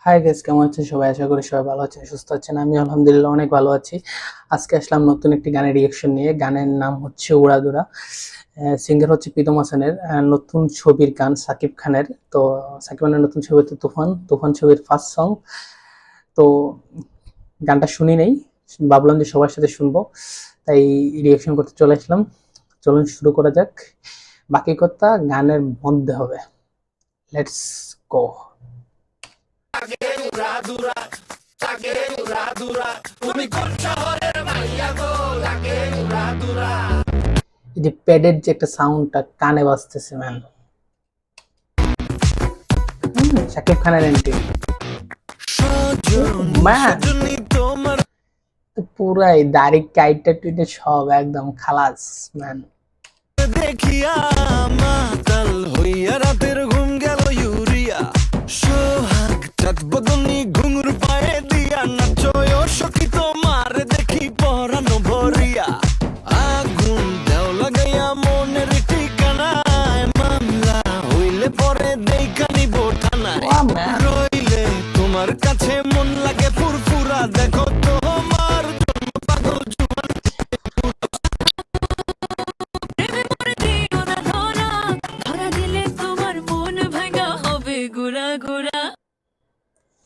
Hi guys, কেমন আছেন সবাই? আশা করি সবাই ভালো আছেন, সুস্থ আছেন। আমি আলহামদুলিল্লাহ অনেক ভালো আছি। আজকে আসলাম নতুন একটি গানের রিঅ্যাকশন নিয়ে। গানের নাম হচ্ছে উড়াদুরা। সিঙ্গার হচ্ছে প্রীতম হাসানের। নতুন ছবির গান সাকিব খানের। তো সাকিব খানের নতুন ছবি হচ্ছে তুফান। তুফান ছবির ফার্স্ট সং। তো গানটা শুনি নেই, ভাবলাম যে সবার সাথে শুনবো, তাই রিঅ্যাকশন করতে চলে আসলাম। চলুন শুরু করা যাক। বাকি কথা গানের মধ্যে হবে। Let's go. এই যে প্যাডের যে একটা সাউন্ডটা কানে বাজতেছে ম্যান, শাকিব খানের এন্ট্রি ম্যান, পুরাই দাড়ি কাইটা টুইটে সব একদম খালাস ম্যান। দেখিয়া মাতাল হইয়া রাতের ঘুম গেল ইউরিয়া, সোহাগ চাঁদ বদনি ঘুঙুর পায়ে দিয়া নাচয় সখী তোমার দেখি পরানো ভরিয়া, আগুন দেও লাগাইয়া মনের ঠিকানায়, মামলা হইলে পরে দেখা নিব থানায়, রইলে তোমার কাছে মন লাগে ফুরফুরা, দেখো তোমার জন্য পাগল জুয়ান।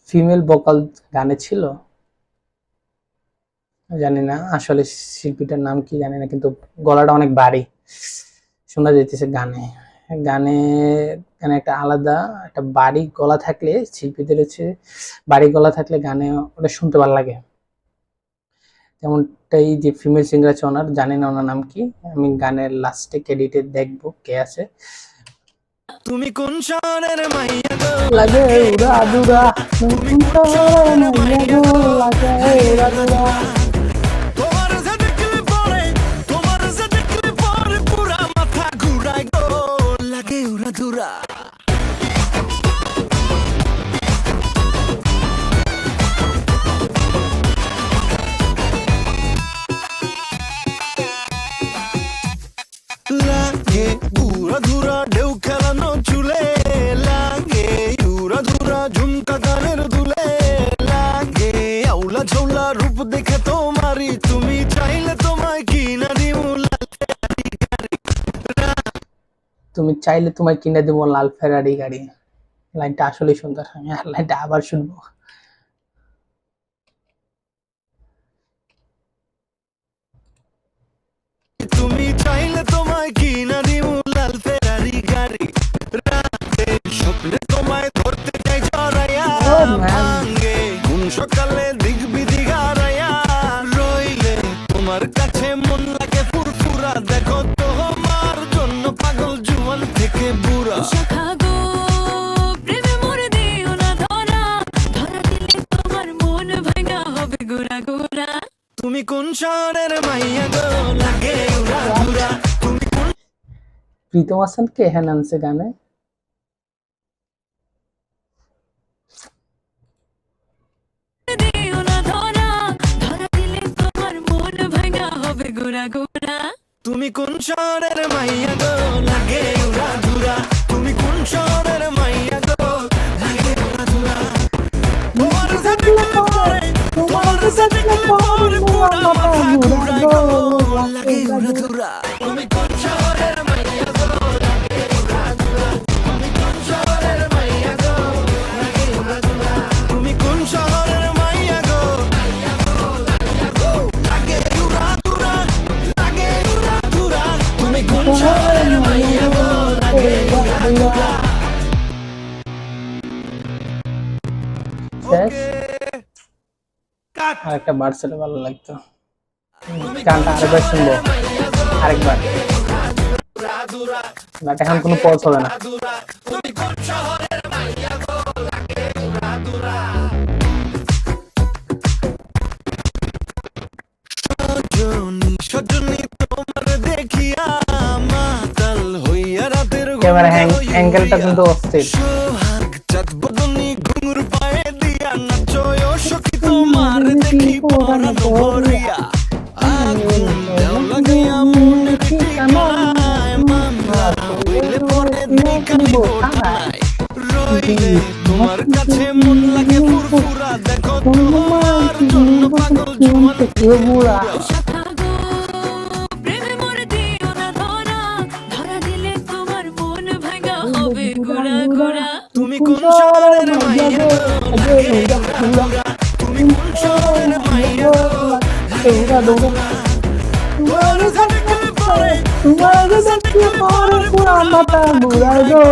ফিমেল ভোকাল গানে ছিল, জানি না আসলে শিল্পীটার নাম কি জানি না, কিন্তু গলাটা অনেক ভারী শোনা যাইতেছে গানে। গানে গানে একটা আলাদা একটা বাড়ি গলা থাকলে, শিল্পীদের হচ্ছে বাড়ি গলা থাকলে গানে ওটা শুনতে ভালো লাগে। যেমনটাই যে ফিমেল সিঙ্গার আছে ওনার, জানি না ওনার নাম কি, আমি গানের লাস্টে ক্রেডিটে দেখবো কে আছে। তুমি কোন শহরের মাইয়া গো লাগে উড়াদুরা, তুমি কোন শহরের মাইয়া গো, লাগে উড়াদুরা। তোমার যে দেখলে পরে, তোমার যে দেখলে পরে পুরা মাথা ঘুরায় গো, লাগে উড়াধুরা। লাগে উড়াধুরা ঢেউ খেলানো চুলে, লাগে উড়াধুরা ঝুমকা গানের দুলে, লাগে আউলা ঝৌলা রূপ দেখে তোমারই, তুমি চাইলে তোমায় কিনা দিমু লাল ফেরারি গাড়ি। তুমি চাইলে তোমায় কিনে দেবো লাল ফেরারি গাড়ি। লাইনটা আসলেই সুন্দর, আমি লাইনটা আবার শুনবো। তুমি চাইলে তোমায় কিনা দিমু লাল ফেরারি গাড়ি, রাতে স্বপ্নে তোমায় ধরতে চাই জড়াইয়া, ভাঙ্গে ঘুম সকালে দিক বিদিক হারাইয়া, রইলে তোমার কাছে মন লাগে ফুরফুরা, দেখো তোমার জন্য পাগল জুয়ান থেকে বুড়া। তুমি কোন শহরের মাইয়া গো, লাগে উড়াধুরা। তুমি কোন প্রীতম হাসান কে হ্যাঁ নামছে গানে? তুমি কোন শহরের মাইয়া গো, লাগে উড়াধুরা। তুমি কোন শহরের মাইয়া গো, লাগে উড়াধুরা। তোমার যে দেখলে পরে, তোমার যে দেখলে পরে পুরা মাথা ঘুরায় গো, লাগে উড়াধুরা। তুমি কোন শহরের মাইয়া গো, লাগে উড়াধুরা। তুমি কোন শহরের মাইয়া গো, লাগে উড়াধুরা। তুমি কোন শহরের মাইয়া গো, লাগে উড়াধুরা, লাগে উড়াধুরা। তুমি কোন শহরের মাইয়া গো, লাগে উড়াধুরা। শেষ। আর একটা বার ছিল ভালো লাগতো, গানটা আরেকবার শুনবো, আরেকবার। বাট এখন কোনো পজ হবে না। সজনী সজনী তোমার দেখিয়া মাতাল হইয়া রাতের ক্যামেরা অ্যাঙ্গেলটা কিন্তু অস্থির। সোহাগ চাঁদ বদনি ঘুঙুর পায়ে দিয়া নাচয় সখী তোমার দেখি পরানো ভরিয়া, আগুন দেও লাগাইয়া মনের ঠিকানায়, মামলা হইলে পরে দেখা নিব থানায়, রইলে তোমার কাছে মন লাগে ফুরফুরা দেখো তোমার জন্য পাগল জুয়ান থেকে বুড়া শাখা গো প্রেমে মরে দিও না ধরা ধরা দিলে তোমার মন ভাঙা হবে গুড়া গুড়া তুমি কোন শহরের মাইয়া গো লাগে উড়া তুমি কোন শহরের মাইয়া গো লাগে উড়া তোমার দেখলে পরে তোমার দেখলে পরে পুরা মাথা ঘুরা গো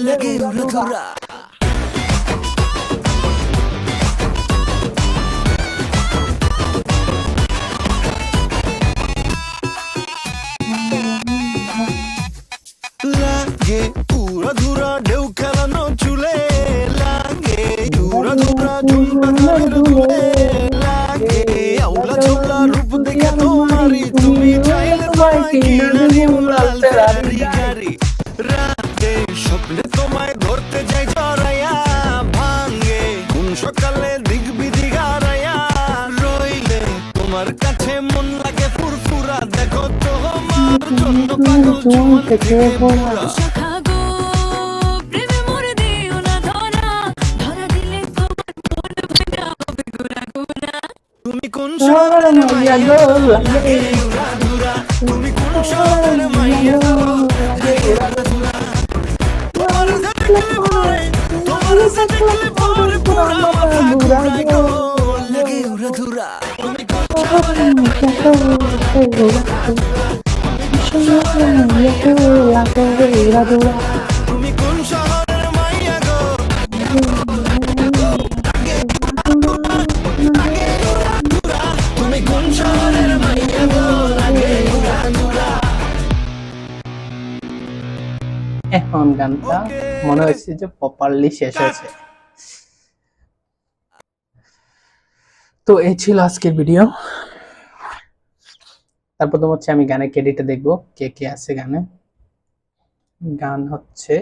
লাগে উড়া লাগে উড়া ধুরা ঢেউ খেলানো চুলে লাগে উড়া ধুরা ঝুমকা গানের দুলে লাগে আউলা চৌলা রূপ দেখে তোমারই তুমি চাইলে তোমায় কিনে নিও লাল ফেরারি গাড়ি রাতে স্বপ্নে তোমায় ধরতে যাই জড়াইয়া ভাঙে কোন সকালে দিক বিধি গারাইয়া রইলে তোমার কাছে মন লাগে ফুরফুরা দেখো তোমার জন্য পাগল জুয়ান থেকে বুড়া শাখা গো প্রেমে মরে দিও না ধরা ধরা দিলে তোমার মন ভাঙা হবে গুড়া গুড়া তুমি কোন শহরের মাইয়া গো লাগে উড়া ধুরা তুমি কোন শহরের মাইয়া গো লাগে উড়া ধুরা তোমার দেখলে পরে তোমার দেখলে পরে পুরা মাথা ঘুরা গো লাগে উড়া ধুরা তুমি কোন শহরের তুমি কোন শহরের মাইয়া গো তুমি কোন শহরের মাইয়া গো লাগে উড়া ধুরা এখন গানটা মনে হচ্ছে যে প্রপারলি শেষ হয়েছে। তো এই ছিল আজকের ভিডিও। তারপর তো হচ্ছে আমি গানের ক্রেডিটে দেখবো কে কে আছে গানে। গান হচ্ছে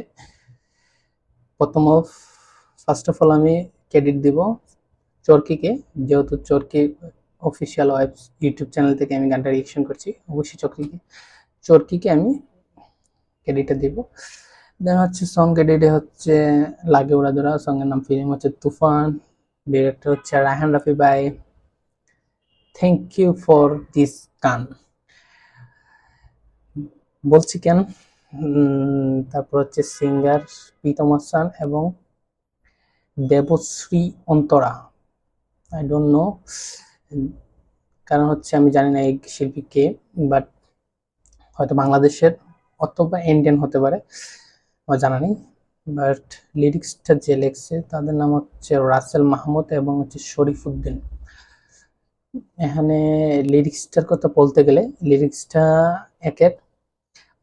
ফার্স্ট অফ অল আমি ক্রেডিট দিব চরকিকে, যেহেতু চরকি অফিসিয়াল ইউটিউব চ্যানেল থেকে আমি গানটা রিয়েকশন করছি, অবশ্যই চরকিকে আমি ক্রেডিটে দিব। দেন হচ্ছে সং ক্রেডিটে হচ্ছে লাগে উড়া ধরা, সঙ্গের নাম ফিল্ম হচ্ছে তুফান, ডিরেক্টর হচ্ছে রায়হান রাফি ভাই। থ্যাংক ইউ ফর দিস গান বলছি কেন। তারপর হচ্ছে সিঙ্গার প্রীতম হাসান এবং Debashree Antara. I don't know, কারণ হচ্ছে আমি জানি না এই শিল্পী কে, বাট হয়তো বাংলাদেশের অথবা ইন্ডিয়ান হতে পারে, আমার জানা নেই। বাট লিরিক্সটা যে লেখছে তাদের নাম হচ্ছে রাসেল মাহমুদ এবং হচ্ছে শরীফ উদ্দিন। এখানে লিরিক্সটার কথা বলতে গেলে লিরিক্সটা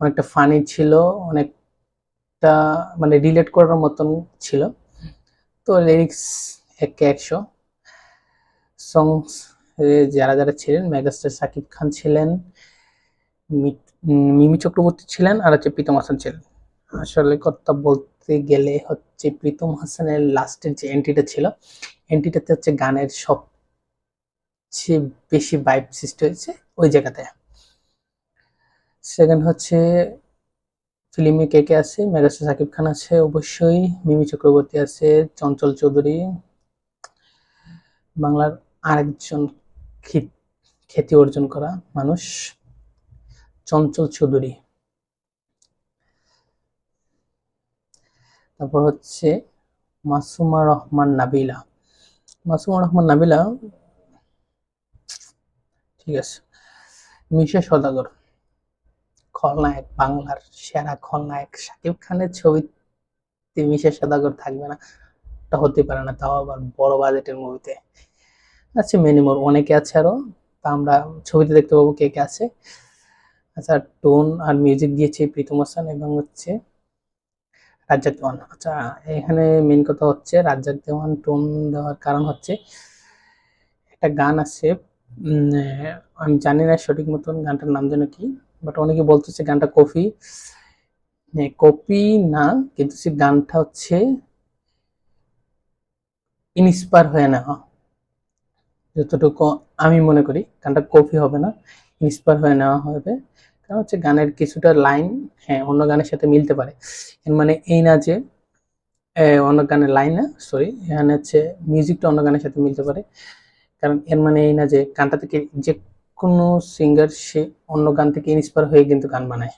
অনেকটা ফানি ছিল, অনেকটা মানে রিলেট করার মতন ছিল। তো লিরিক্স 100 সংস যারা যারা ছিলেন, মেগাস্টার সাকিব খান ছিলেন, মিমি চক্রবর্তী ছিলেন, আর হচ্ছে প্রীতম হাসান ছিলেন। আসলে কথা বলতে গেলে হচ্ছে প্রীতম হাসানের লাস্টের যে এন্ট্রিটা ছিল, এন্ট্রিটাতে হচ্ছে গানের সবচেয়ে বেশি ভাইব সৃষ্টি হয়েছে ওই জায়গাতে। সেকেন্ড হচ্ছে ফিল্মে কে কে আছে, মেগাস্টার সাকিব খান আছে অবশ্যই, মিমি চক্রবর্তী আছে, চঞ্চল চৌধুরী, বাংলার আরেকজন খ্যাতি অর্জন করা মানুষ চঞ্চল চৌধুরী। তারপর হচ্ছে মাসুমা রহমান নাবিলা। ঠিক আছে। মিশা সওদাগর, খলনায়ক, বাংলার সেরা খলনায়ক। সাকিব খানের ছবিতে মিশা সওদাগর থাকবে না, এটা হতে পারে না, তাও আবার বড় বাজেটের মুভিতে। আচ্ছা মেনিমোর অনেকে আছে আরো, তা আমরা ছবিতে দেখতে পাবো কে কে আছে। আচ্ছা টোন আর মিউজিক দিয়েছে প্রীতম হাসান এবং হচ্ছে রাজ্জাক দেওয়ান। আচ্ছা এখানে মেন কথা হচ্ছে রাজ্জাক দেওয়ান টোন দেওয়ার কারণ হচ্ছে একটা গান আছে, আমি জানি না সঠিক মতন গানটার নাম যেন কি, বাট অনেকে বলতেছে গানটা কপি না, কিন্তু সে গানটা হচ্ছে ইন্সপায়ার হয়ে নেওয়া। যতটুকু আমি মনে করি গানটা কপি হবে না, ইন্সপায়ার হয়ে নেওয়া হবে। কারণ হচ্ছে গানের কিছুটা লাইন অন্য গানের সাথে মিলতে পারে, এর মানে এই না যে অন্য গানের লাইন না, সরি, এখানে হচ্ছে মিউজিকটা অন্য গানের সাথে মিলতে পারে। কারণ এর মানে এই না যে গানটা থেকে যে কোনো সিঙ্গার সে অন্য গান থেকে ইন্সপায়ার হয়ে কিন্তু গান বানায়।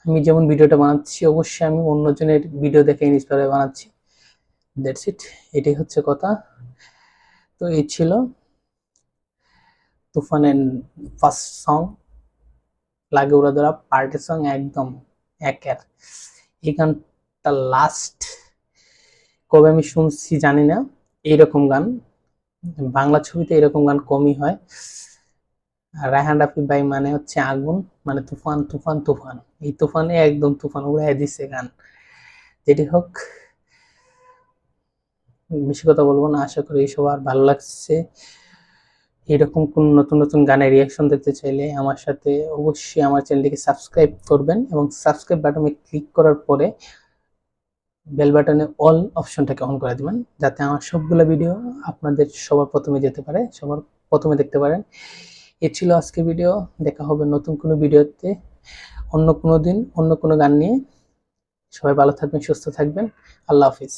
আমি যেমন ভিডিওটা বানাচ্ছি অবশ্যই আমি অন্যজনের ভিডিও দেখে ইন্সপায়ার হয়ে বানাচ্ছি। দ্যাটস ইট, এটাই হচ্ছে কথা। তো এই ছিল তুফানের ফার্স্ট সং, লাগে উড়া ধরা পার্টি সং, একদম একের। এই গানটা লাস্ট কবে আমি শুনছি জানি না, এইরকম গান বাংলা ছবিতে এরকম গান কমই হয়। আর রায়হান রাফি ভাই মানে হচ্ছে আগুন, মানে তুফান তুফান তুফান, এই তুফানে একদম তুফান উড়াই দিচ্ছে গান। যেটি হোক, বেশি কথা বলবো না, আশা করি সবার ভালো লাগছে। এরকম কোন নতুন নতুন গানের রিয়াকশন দেখতে চাইলে আমার সাথে অবশ্যই আমার চ্যানেলটিকে সাবস্ক্রাইব করবেন, এবং সাবস্ক্রাইব বাটনে ক্লিক করার পরে বেল বাটনে অল অপশনটাকে অন করে দিবেন, যাতে আমার সবগুলো ভিডিও আপনাদের সবার প্রথমে যেতে পারে, সবার প্রথমে দেখতে পারেন। এ ছিল আজকের ভিডিও, দেখা হবে নতুন কোনো ভিডিওতে অন্য কোনো দিন অন্য কোনো গান নিয়ে। সবাই ভালো থাকবেন, সুস্থ থাকবেন, আল্লাহ হাফিজ।